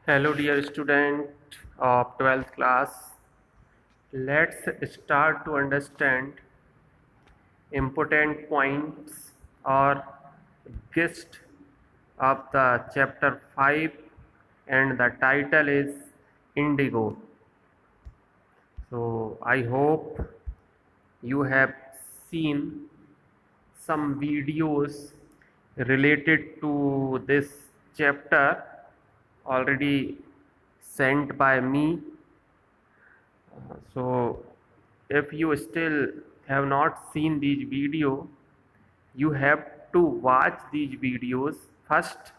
Hello dear student of 12th class. Let's start to understand important points or gist of the chapter 5, and the title is Indigo. So I hope you have seen some videos related to this chapter already sent by me. So if you still have not seen these video, you have to watch these videos first,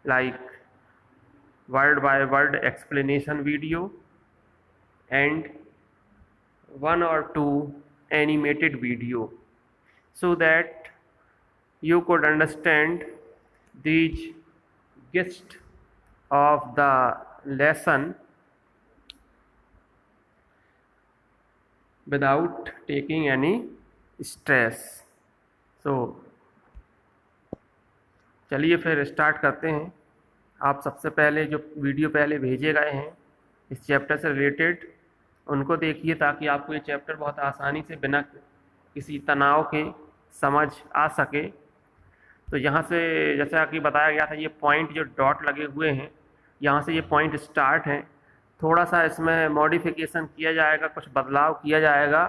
like word by word explanation video and one or two animated video, so that you could understand these gist of the lesson without taking any stress. So चलिए फिर start करते हैं। आप सबसे पहले जो video पहले भेजे गए हैं इस चैप्टर से रिलेटेड, उनको देखिए ताकि आपको ये चैप्टर बहुत आसानी से बिना किसी तनाव के समझ आ सके। तो यहाँ से जैसा कि बताया गया था, ये पॉइंट जो डॉट लगे हुए हैं, यहाँ से ये पॉइंट स्टार्ट है। थोड़ा सा इसमें मॉडिफिकेशन किया जाएगा, कुछ बदलाव किया जाएगा।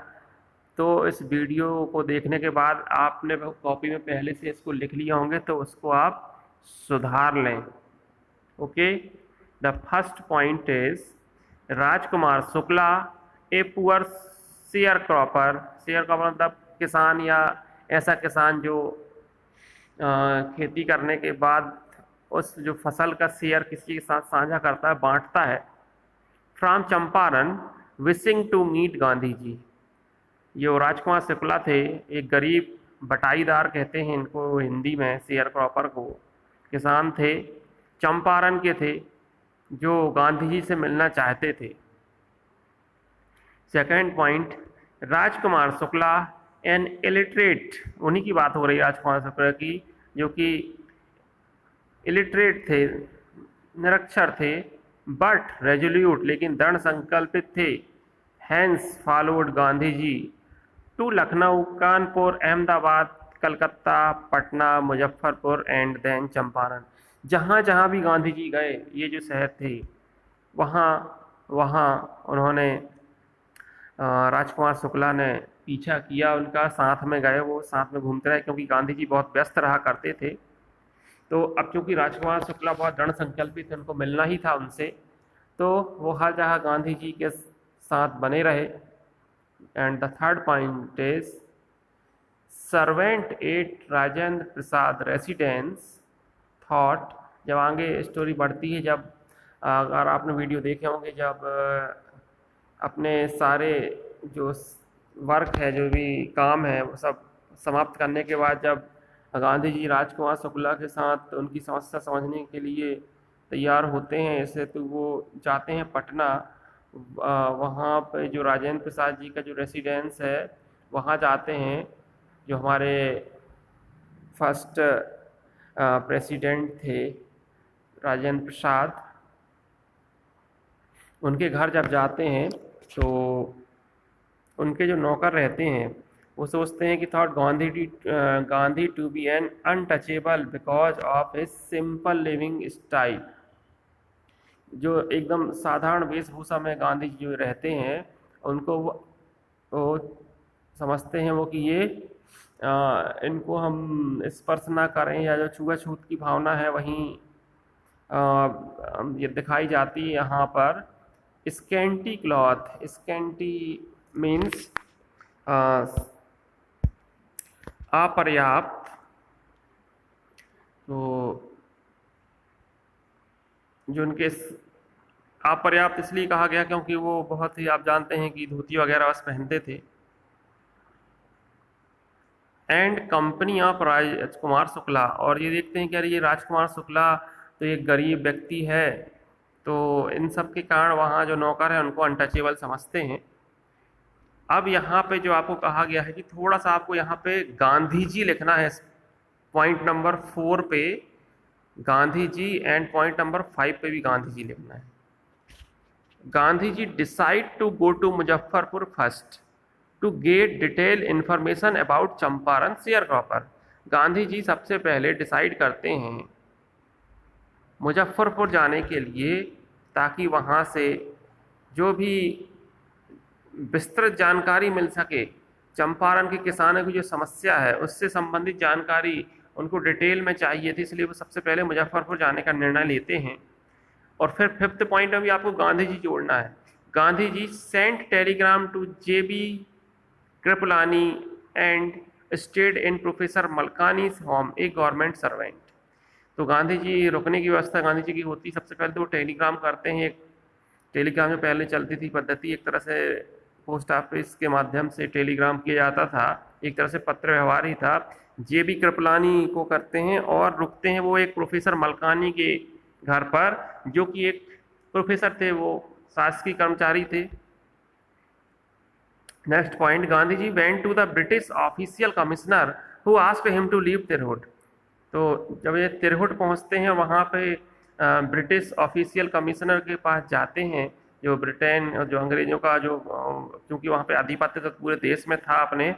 तो इस वीडियो को देखने के बाद आपने कॉपी में पहले से इसको लिख लिया होंगे, तो उसको आप सुधार लें। Okay, the first point is Rajkumar Shukla a poor share cropper. Share cropper मतलब किसान या ऐसा किसान जो खेती करने के बाद उस जो फसल का शेयर किसी के साथ साझा करता है, बांटता है। From Champaran wishing to meet Gandhi ji. ये राजकुमार शुक्ला थे, एक गरीब बटाईदार कहते हैं इनको हिंदी में, शेयर क्रॉपर को। किसान थे, चंपारण के थे, जो गांधी जी से मिलना चाहते थे। Second point, Rajkumar Shukla N illiterate, उन्हीं की बात हो रही है राजकुमार शुक्ला की, जो कि इलिटरेट थे, निरक्षर थे, बट रेजोल्यूट, लेकिन दृढ़ संकल्पित थे। Hence followed Gandhi ji to Lucknow, Kanpur, Ahmedabad, Calcutta, Patna, Muzaffarpur and then Champaran. जहाँ जहाँ भी गांधी जी गए, ये जो शहर थे, वहाँ उन्होंने राजकुमार शुक्ला ने पीछा किया उनका, साथ में गए, वो साथ में घूमते रहे, क्योंकि गांधी जी बहुत व्यस्त रहा करते थे। तो अब चूँकि राजकुमार शुक्ला बहुत दृढ़ संकल्पित थे, उनको मिलना ही था उनसे, तो वो हर जगह गांधी जी के साथ बने रहे। And the third point is servant at Rajendra Prasad residence thought. जब आगे स्टोरी बढ़ती है, जब अगर आपने वीडियो देखे होंगे, जब अपने सारे जो वर्क है, जो भी काम है, वो सब समाप्त करने के बाद जब गांधी जी राजकुमार शुक्ला के साथ उनकी समस्या समझने के लिए तैयार होते हैं ऐसे, तो वो जाते हैं पटना। वहाँ पे जो राजेंद्र प्रसाद जी का जो रेसिडेंस है, वहाँ जाते हैं। जो हमारे फर्स्ट प्रेसिडेंट थे राजेंद्र प्रसाद, उनके घर जब जाते हैं तो उनके जो नौकर रहते हैं वो सोचते हैं कि thought Gandhi to be an untouchable because of his simple living style. जो एकदम साधारण वेशभूषा में गांधी जी जो रहते हैं, उनको वो समझते हैं वो कि ये इनको हम स्पर्श ना करें, या जो छुआछूत की भावना है वहीं ये दिखाई जाती है यहाँ पर। स्कैंटी क्लॉथ, स्कैंटी मीन्स अपर्याप्त। तो जो उनके अपर्याप्त इसलिए कहा गया क्योंकि वो बहुत ही, आप जानते हैं कि धोती वगैरह बस पहनते थे। And company of Rajkumar Shukla, और ये देखते हैं कि अरे ये राजकुमार शुक्ला तो एक गरीब व्यक्ति है, तो इन सब के कारण वहाँ जो नौकर है उनको अनटचेबल समझते हैं। अब यहाँ पे जो आपको कहा गया है कि थोड़ा सा आपको यहाँ पे गांधी जी लिखना है, पॉइंट नंबर 4 पे Gandhi ji, and point number 5 पे भी गांधी जी लिखना है। Gandhi ji decide to go to Muzaffarpur first to get detail information about Champaran share cropper. Gandhi ji सबसे पहले डिसाइड करते हैं मुजफ्फरपुर जाने के लिए, ताकि वहाँ से जो भी विस्तृत जानकारी मिल सके, चंपारण के किसानों की जो समस्या है उससे संबंधित जानकारी उनको डिटेल में चाहिए थी, इसलिए वो सबसे पहले मुजफ्फरपुर जाने का निर्णय लेते हैं। और फिर 5th पॉइंट में भी आपको गांधी जी जोड़ना है। Gandhi ji sent telegram to J B Kripalani and stayed in professor Malkani's home, a government servant. तो गांधी जी रुकने की व्यवस्था गांधी जी की होती, सबसे पहले तो वो टेलीग्राम करते हैं। एक टेलीग्राम में पहले चलती थी पद्धति, एक तरह से पोस्ट ऑफिस के माध्यम से टेलीग्राम किया जाता था, एक तरह से पत्र व्यवहार ही था। जेबी कृपलानी को करते हैं और रुकते हैं वो एक प्रोफेसर मलकानी के घर पर, जो कि एक प्रोफेसर थे, वो शासकीय कर्मचारी थे। Next point, Gandhi ji went to the British official commissioner who asked him to leave Tirhut. तो जब ये तिरहुट पहुंचते हैं, वहाँ पे ब्रिटिश ऑफिशियल कमिश्नर के पास जाते हैं, जो ब्रिटेन, जो अंग्रेजों का जो, क्योंकि वहाँ पे आधिपत्य तो पूरे देश में था अपने,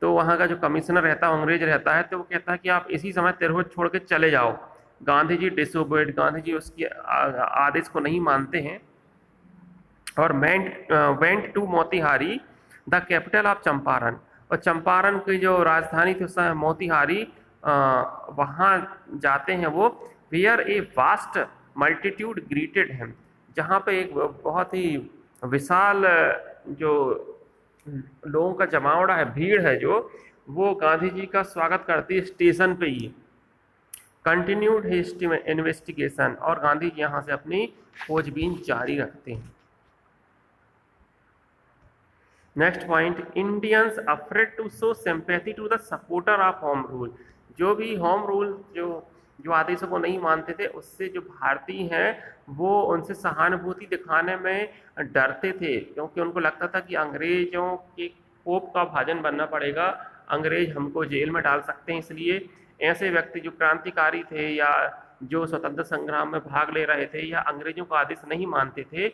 तो वहाँ का जो कमिश्नर रहता है, अंग्रेज रहता है, तो वो कहता है कि आप इसी समय तिरहुट छोड़ के चले जाओ। गांधी जी डिसोबेड, गांधी जी उसकी आदेश को नहीं मानते हैं और went to Motihari the capital of Champaran. और चंपारण की जो राजधानी थी उस समय मोतिहारी, वहाँ जाते हैं वो। Where a vast multitude greeted him, जहाँ पे एक बहुत ही विशाल जो लोगों का जमावड़ा है, भीड़ है जो, वो गांधी जी का स्वागत करती है स्टेशन पे ही। कंटिन्यूड हिज इन्वेस्टिगेशन, और गांधी जी यहाँ से अपनी खोजबीन जारी रखते हैं। Next point, Indians afraid to show sympathy to the supporter of home rule. जो भी होम रूल जो आदेशों को नहीं मानते थे, उससे जो भारतीय हैं वो उनसे सहानुभूति दिखाने में डरते थे, क्योंकि उनको लगता था कि अंग्रेजों के कोप का भाजन बनना पड़ेगा, अंग्रेज हमको जेल में डाल सकते हैं। इसलिए ऐसे व्यक्ति जो क्रांतिकारी थे या जो स्वतंत्र संग्राम में भाग ले रहे थे या अंग्रेजों का आदेश नहीं मानते थे,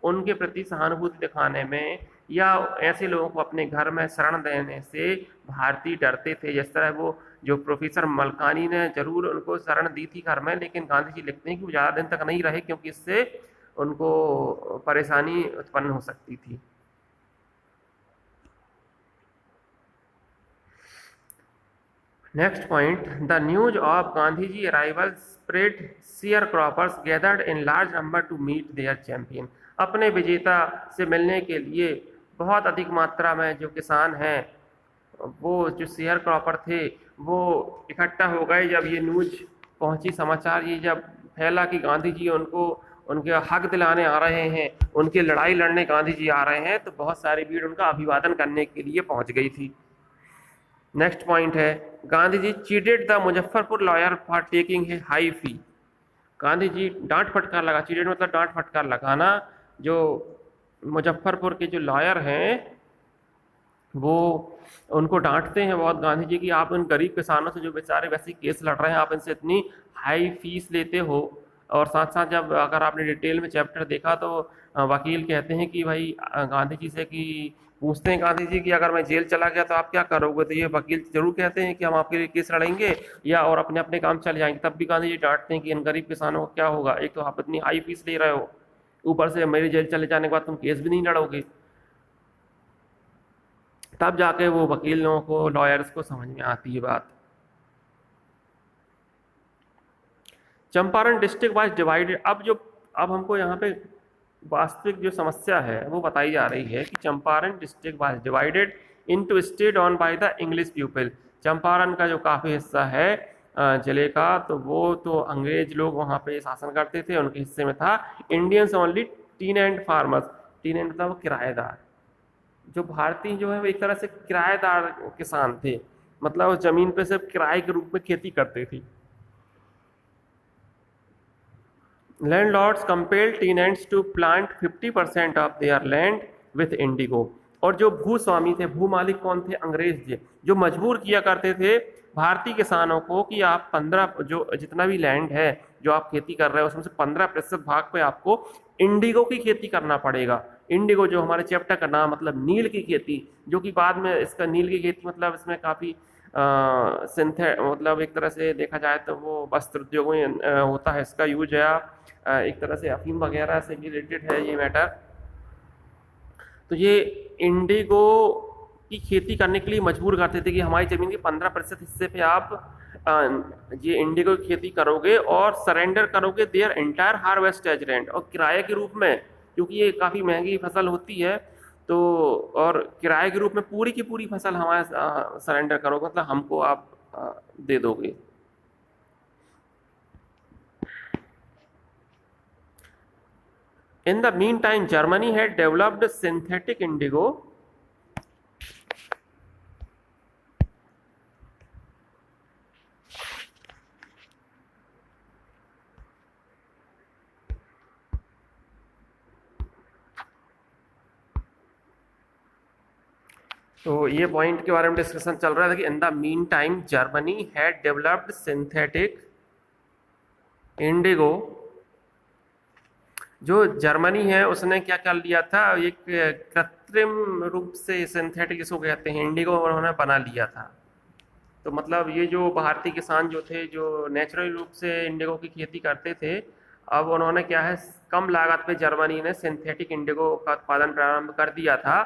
उनके प्रति सहानुभूति दिखाने में या ऐसे लोगों को अपने घर में शरण देने से भारतीय डरते थे। जिस तरह वो जो प्रोफेसर मलकानी ने जरूर उनको शरण दी थी घर में, लेकिन गांधी जी लिखते हैं कि वो ज़्यादा दिन तक नहीं रहे, क्योंकि इससे उनको परेशानी उत्पन्न हो सकती थी। Next point, the news of Gandhi ji arrival spread, share croppers gathered in large number to meet their champion. अपने विजेता से मिलने के लिए बहुत अधिक मात्रा में जो किसान हैं, वो जो शेयर क्रॉपर थे, वो इकट्ठा हो गए। जब ये न्यूज पहुंची, समाचार ये जब फैला कि गांधी जी उनको उनके हक दिलाने आ रहे हैं, उनकी लड़ाई लड़ने गांधी जी आ रहे हैं, तो बहुत सारी भीड़ उनका अभिवादन करने के लिए पहुंच गई थी। नेक्स्ट पॉइंट है, Gandhi ji cheated the Muzaffarpur lawyer for taking a high fee. Gandhi ji डांट फटकार लगा, चीटेड मतलब डांट फटकार लगाना। जो मुजफ्फरपुर के जो लॉयर हैं वो उनको डांटते हैं बहुत गांधी जी की, आप उन गरीब किसानों से जो बेचारे वैसे केस लड़ रहे हैं, आप इनसे इतनी हाई फीस लेते हो। और साथ साथ जब अगर आपने डिटेल में चैप्टर देखा तो वकील कहते हैं कि भाई गांधी जी से कि पूछते हैं गांधी जी कि अगर मैं जेल चला गया तो आप क्या करोगे, तो ये वकील जरूर कहते हैं कि हम आपके लिए केस लड़ेंगे या और अपने अपने काम चले जाएंगे। तब भी गांधी जी डांटते हैं कि इन गरीब किसानों को क्या होगा, एक तो आप इतनी हाई फीस ले रहे हो, ऊपर से मेरे जेल चले जाने के बाद तुम केस भी नहीं लड़ोगे। तब जाके वो वकीलों को, लॉयर्स को समझ में आती है बात। Champaran district wise divided. अब हमको यहाँ पे वास्तविक जो समस्या है वो बताई जा रही है कि Champaran district wise divided into state on by the English people. Champaran का जो काफ़ी हिस्सा है जिले का, तो वो तो अंग्रेज लोग वहाँ पे शासन करते थे, उनके हिस्से में था। इंडियंस ओनली टीनेंट फार्मर्स, टीनेंट मतलब वो किराएदार। जो भारतीय जो है वो एक तरह से किराएदार किसान थे, मतलब वो जमीन पे सिर्फ किराए के रूप में खेती करते थे। Landlords compelled tenants to plant 50% of their land with indigo. और जो भूस्वामी थे, भूमालिक कौन थे, अंग्रेज थे, जो मजबूर किया करते थे भारतीय किसानों को कि आप 15 जो जितना भी लैंड है जो आप खेती कर रहे हो उसमें से 15% भाग पे आपको इंडिगो की खेती करना पड़ेगा। इंडिगो जो हमारे चैप्टर का नाम मतलब नील की खेती, जो कि बाद में इसका नील की खेती मतलब इसमें काफ़ी सिंथे मतलब एक तरह से देखा जाए तो वो वस्त्र उद्योग में होता है इसका यूज है। एक तरह से अफीम वगैरह से भी रिलेटेड है ये मैटर। तो ये इंडिगो की खेती करने के लिए मजबूर करते थे कि हमारी ज़मीन के 15% हिस्से पे आप ये इंडिगो की खेती करोगे और सरेंडर करोगे their entire harvest as rent, और किराए के रूप में, क्योंकि ये काफ़ी महंगी फसल होती है तो, और किराए के रूप में पूरी की पूरी फसल हमारे सरेंडर करोगे, मतलब हमको आप दे दोगे। In the meantime, Germany had developed synthetic indigo तो ये पॉइंट के बारे में डिस्कशन चल रहा था कि in the mean time Germany had developed synthetic Indigo. जो जर्मनी है उसने क्या कर लिया था, एक कृत्रिम रूप से सिंथेटिक इसको कहते हैं इंडिगो उन्होंने बना लिया था। तो मतलब ये जो भारतीय किसान जो थे जो नेचुरल रूप से इंडिगो की खेती करते थे, अब उन्होंने क्या है कम लागत पे जर्मनी ने सिंथेटिक इंडिगो का उत्पादन प्रारंभ कर दिया था।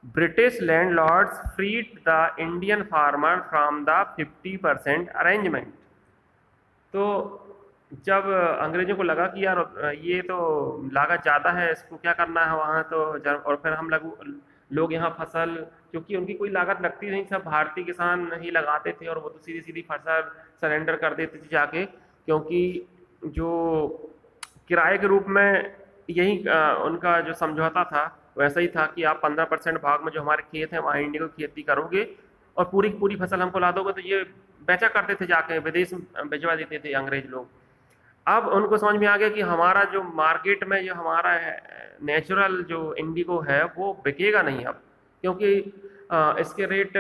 British landlords freed the Indian farmer from the 50% arrangement. तो जब अंग्रेजों को लगा कि यार ये तो लागत ज़्यादा है, इसको क्या करना है वहाँ, तो और फिर हम लोग यहाँ फसल, क्योंकि उनकी कोई लागत लगती नहीं, सब भारतीय किसान ही लगाते थे और वो तो सीधी सीधी फसल सरेंडर कर देते थे जाके, क्योंकि जो किराए के रूप में यही उनका जो समझौता था वैसा ही था कि आप 15% भाग में जो हमारे खेत हैं वहाँ इंडिगो की खेती करोगे और पूरी की पूरी फसल हमको ला दोगे। तो ये बेचा करते थे जाके, विदेश भिजवा देते थे अंग्रेज लोग। अब उनको समझ में आ गया कि हमारा जो मार्केट में जो हमारा नेचुरल जो इंडिगो है वो बिकेगा नहीं अब, क्योंकि इसके रेट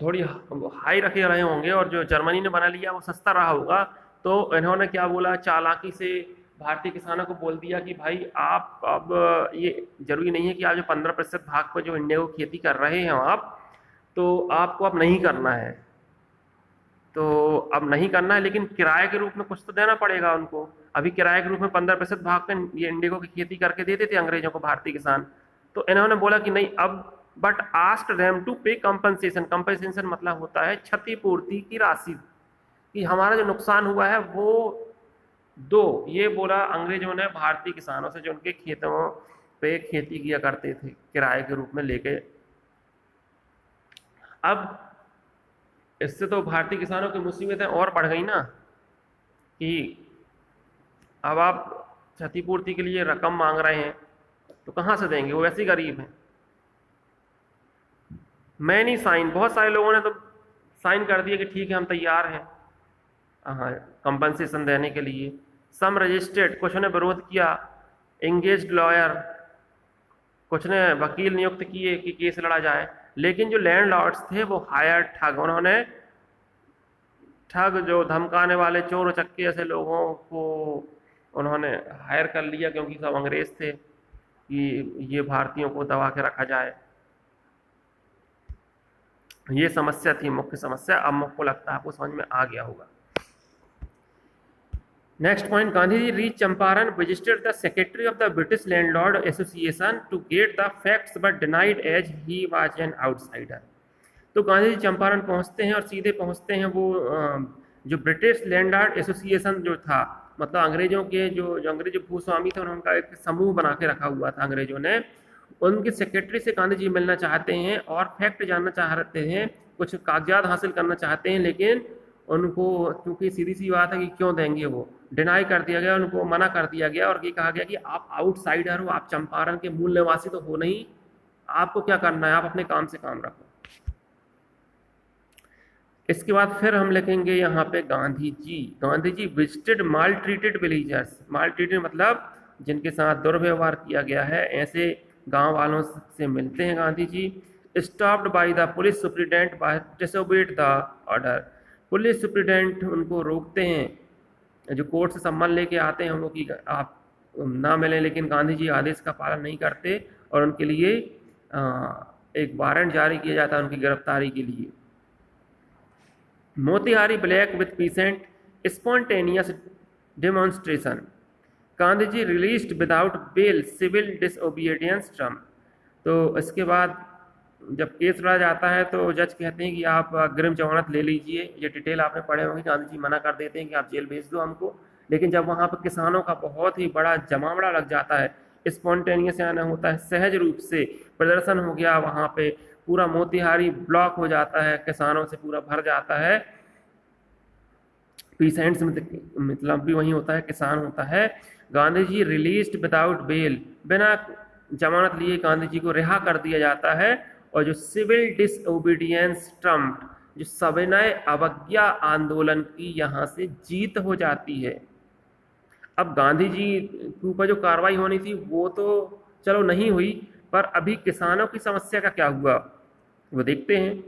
थोड़ी हाई रखे रहे होंगे और जो जर्मनी ने बना लिया वो सस्ता रहा होगा। तो इन्होंने क्या बोला, चालाकी से भारतीय किसानों को बोल दिया कि भाई आप अब ये जरूरी नहीं है कि आप जो 15% भाग पर जो इंडिगो खेती कर रहे हैं आप, तो आपको अब नहीं करना है, तो अब नहीं करना है, लेकिन किराए के रूप में कुछ तो देना पड़ेगा उनको। अभी किराए के रूप में 15% भाग पे ये इंडिगो की खेती करके देते थे अंग्रेजों को भारतीय किसान। तो इन्होंने बोला कि नहीं अब, बट आस्क्ड देम टू पे कंपनसेशन। कंपनसेशन मतलब होता है क्षतिपूर्ति की राशि, कि हमारा जो नुकसान हुआ है वो दो, ये बोला अंग्रेजों ने भारतीय किसानों से जो उनके खेतों पे खेती किया करते थे किराए के रूप में लेके। अब इससे तो भारतीय किसानों की मुसीबतें और बढ़ गई ना, कि अब आप क्षतिपूर्ति के लिए रकम मांग रहे हैं तो कहाँ से देंगे, वो वैसे ही गरीब हैं। मैनी साइन, बहुत सारे लोगों ने तो साइन कर दिया कि ठीक है हम तैयार हैं हाँ कंपनसेशन देने के लिए। सम रजिस्टर्ड, कुछ ने विरोध किया। एंगेज्ड लॉयर, कुछ ने वकील नियुक्त किए कि केस लड़ा जाए। लेकिन जो लैंडलॉर्ड्स थे वो हायर ठग, उन्होंने ठग जो धमकाने वाले चोर उचक्के ऐसे लोगों को उन्होंने हायर कर लिया, क्योंकि सब अंग्रेज थे, कि ये भारतीयों को दबा के रखा जाए। ये समस्या थी, मुख्य समस्या। अब मुझको लगता है आपको समझ में आ गया होगा। Next point, Gandhi ji reach Champaran, visited the secretary of the British landlord association to get the facts but denied as he was an outsider. तो गांधी जी चंपारण पहुंचते हैं और सीधे पहुंचते हैं वो जो ब्रिटिश लैंडलॉर्ड एसोसिएशन जो था, मतलब अंग्रेजों के जो अंग्रेज भूस्वामी थे उनका एक समूह बना के रखा हुआ था अंग्रेजों ने, उनके सेक्रेटरी से गांधी जी मिलना चाहते हैं और फैक्ट जानना चाहते हैं, कुछ कागजात हासिल करना चाहते हैं। लेकिन उनको, क्योंकि सीधी सी बात है कि क्यों देंगे, वो डिनाई कर दिया गया, उनको मना कर दिया गया और ये कहा गया कि आप आउटसाइडर हो, आप चंपारण के मूल निवासी तो हो नहीं, आपको क्या करना है, आप अपने काम से काम रखो। इसके बाद फिर हम लिखेंगे यहाँ पे गांधी जी विजिटेड माल ट्रीटेड विलेजर्स। माल ट्रीटेड मतलब जिनके साथ दुर्व्यवहार किया गया है, ऐसे गांव वालों से मिलते हैं गांधी जी। stopped by the police superintendent by disobeyed the order। Police superintendent उनको रोकते हैं, जो कोर्ट से सम्मान लेके आते हैं उनको कि आप ना मिलें, लेकिन गांधी जी आदेश का पालन नहीं करते और उनके लिए एक वारंट जारी किया जाता है उनकी गिरफ्तारी के लिए। Motihari black with peasant spontaneous demonstration, Gandhi ji released without bail civil disobedience term. तो इसके बाद जब केस लड़ा जाता है तो जज कहते हैं कि आप अग्रिम जमानत ले लीजिए। ये डिटेल आपने पढ़े होंगे, गांधी जी मना कर देते हैं कि आप जेल भेज दो हमको। लेकिन जब वहाँ पर किसानों का बहुत ही बड़ा जमावड़ा लग जाता है, स्पॉन्टेनियस यानी होता है सहज रूप से प्रदर्शन हो गया, वहाँ पे पूरा मोतिहारी ब्लॉक हो जाता है, किसानों से पूरा भर जाता है। पीसेंट्स मतलब भी वही होता है, किसान होता है। Gandhi ji released without bell, बिना जमानत लिए गांधी जी को रिहा कर दिया जाता है। और जो सिविल डिसओबीडियंस ट्रम्प, जो सविनय अवज्ञा आंदोलन की यहाँ से जीत हो जाती है। अब गांधी जी के ऊपर जो कार्रवाई होनी थी वो तो चलो नहीं हुई, पर अभी किसानों की समस्या का क्या हुआ वो देखते हैं।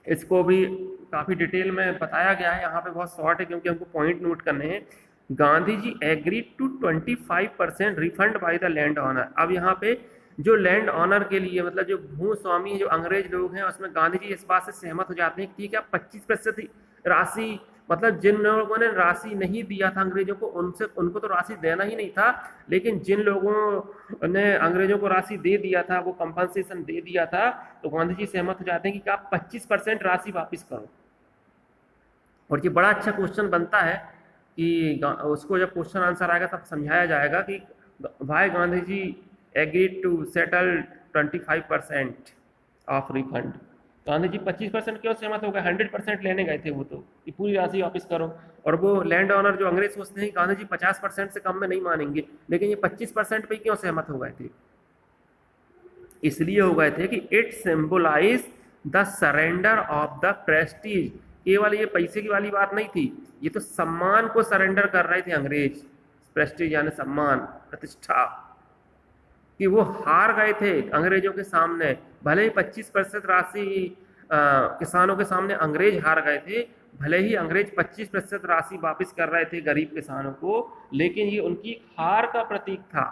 इसको भी काफ़ी डिटेल में बताया गया है, यहाँ पे बहुत शॉर्ट है क्योंकि हमको पॉइंट नोट करने हैं। Gandhi ji agree to 25% refund by the land owner. अब यहाँ पे जो लैंड ऑनर के लिए मतलब जो भूस्वामी जो अंग्रेज लोग हैं उसमें गांधी जी इस बात से सहमत हो जाते हैं कि ठीक है 25% राशि, मतलब जिन लोगों ने राशि नहीं दिया था अंग्रेजों को उनको तो राशि देना ही नहीं था, लेकिन जिन लोगों ने अंग्रेजों को राशि दे दिया था, वो कंपनसेशन दे दिया था, तो गांधी जी सहमत हो जाते हैं कि आप 25% राशि वापस करो। और ये बड़ा अच्छा क्वेश्चन बनता है कि उसको जब क्वेश्चन आंसर आएगा तब समझाया जाएगा कि भाई Gandhi ji agree to settle 25% of refund. Gandhi ji 25% क्यों सहमत हो गए? 100% लेने गए थे वो तो, कि पूरी राशि वापस करो। और वो लैंड ऑनर जो अंग्रेज सोचते हैं गांधी जी 50% से कम में नहीं मानेंगे, लेकिन ये 25% पे क्यों सहमत हो गए थे? इसलिए हो गए थे कि it symbolize the surrender of the prestige. केवल ये पैसे की वाली बात नहीं थी, ये तो सम्मान को सरेंडर कर रहे थे अंग्रेज। प्रेस्टीज यानी सम्मान, प्रतिष्ठा, कि वो हार गए थे अंग्रेजों के सामने। भले ही 25% राशि किसानों के सामने अंग्रेज हार गए थे, भले ही अंग्रेज 25% राशि वापस कर रहे थे गरीब किसानों को, लेकिन ये उनकी हार का प्रतीक था।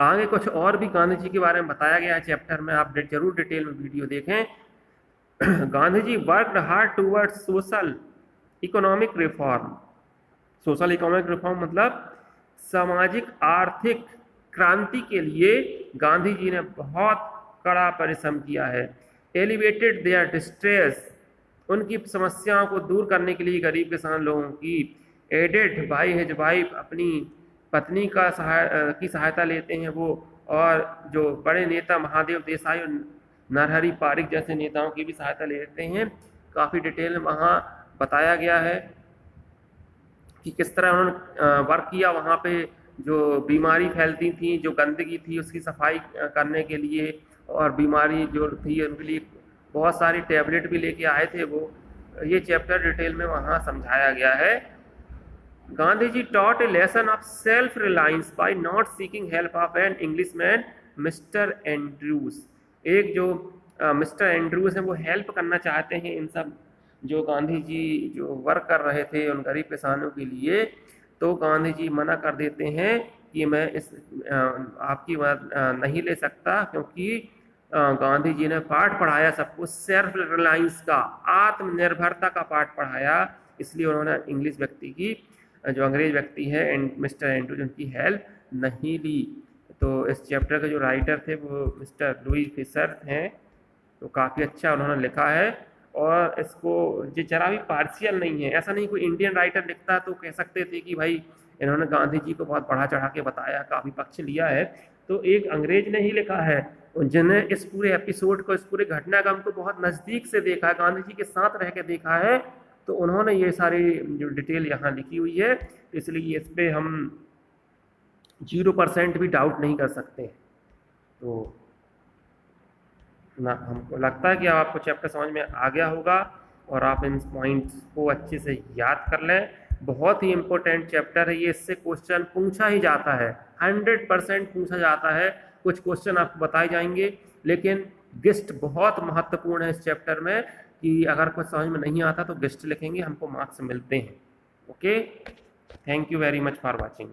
आगे कुछ और भी गांधी जी के बारे में बताया गया है चैप्टर में, आप जरूर डिटेल में वीडियो देखें। Gandhi ji worked hard towards social economic reform. Social economic reform मतलब सामाजिक आर्थिक क्रांति के लिए गांधी जी ने बहुत कड़ा परिश्रम किया है। एलिवेटेड देयर डिस्ट्रेस, उनकी समस्याओं को दूर करने के लिए गरीब किसान लोगों की। एडेड बाई हिज वाइफ, अपनी पत्नी का सहायता लेते हैं वो। और जो बड़े नेता महादेव देसाई और नरहरि पारिक जैसे नेताओं की भी सहायता लेते हैं। काफ़ी डिटेल वहाँ बताया गया है कि किस तरह उन्होंने वर्क किया। वहाँ पे जो बीमारी फैलती थी, जो गंदगी थी, उसकी सफाई करने के लिए, और बीमारी जो थी उनके लिए बहुत सारी टैबलेट भी लेके आए थे वो। ये चैप्टर डिटेल में वहाँ समझाया गया है। Gandhi ji taught a lesson of self reliance by not seeking help of an Englishman mister Andrews. एक जो मिस्टर एंड्रूज हैं वो हेल्प करना चाहते हैं इन सब जो गांधी जी जो वर्क कर रहे थे उन गरीब किसानों के लिए, तो गांधी जी मना कर देते हैं कि मैं इस आपकी मदद नहीं ले सकता, क्योंकि गांधी जी ने पाठ पढ़ाया सबको सेल्फ रिलायंस का, आत्मनिर्भरता का पाठ पढ़ाया। इसलिए उन्होंने इंग्लिश व्यक्ति की, जो अंग्रेज व्यक्ति है मिस्टर एंड्रूज, उनकी हेल्प नहीं ली। तो इस चैप्टर के जो राइटर थे वो मिस्टर लुई फिशर हैं, तो काफ़ी अच्छा उन्होंने लिखा है। और इसको ये जरा भी पार्शियल नहीं है, ऐसा नहीं कोई इंडियन राइटर लिखता तो कह सकते थे कि भाई इन्होंने गांधी जी को बहुत बढ़ा चढ़ा के बताया, काफ़ी पक्ष लिया है। तो एक अंग्रेज ने ही लिखा है जिन्हें इस पूरे एपिसोड को, इस पूरे घटनाक्रम को बहुत नज़दीक से देखा है, गांधी जी के साथ रह के देखा है, तो उन्होंने ये सारी जो डिटेल यहाँ लिखी हुई है, इसलिए इस पर हम 0% भी डाउट नहीं कर सकते। तो ना हमको लगता है कि आपको चैप्टर समझ में आ गया होगा और आप इन पॉइंट्स को अच्छे से याद कर लें। बहुत ही इम्पोर्टेंट चैप्टर है ये, इससे क्वेश्चन पूछा ही जाता है, 100% पूछा जाता है। कुछ क्वेश्चन आपको बताए जाएंगे, लेकिन गेस्ट बहुत महत्वपूर्ण है इस चैप्टर में कि अगर कुछ समझ में नहीं आता तो गेस्ट लिखेंगे, हमको मार्क्स मिलते हैं। Okay, thank you very much for watching.